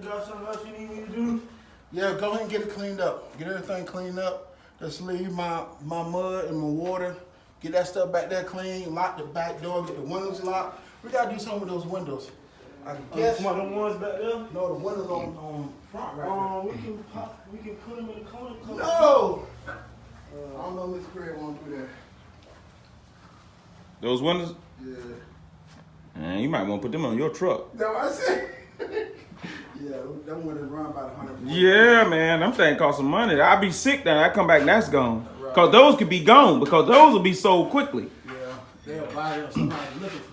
you got something else you need me to do? Yeah, go ahead and get it cleaned up. Get everything cleaned up. Just leave my mud and my water. Get that stuff back there clean. Lock the back door. Get the windows locked. We gotta do something with those windows. I guess. Some of them ones back there? No, the windows on front right We can put them in the corner. No! I don't know Miss Craig won't do that. Those windows? Yeah. Man, you might want to put them on your truck. That's what I said. Yeah, that windows run about 140. Yeah, man, them things cost some money. I'll be sick then. I come back and that's gone. Because those could be gone because those will be sold quickly. Yeah, they'll buy them. Somebody's looking for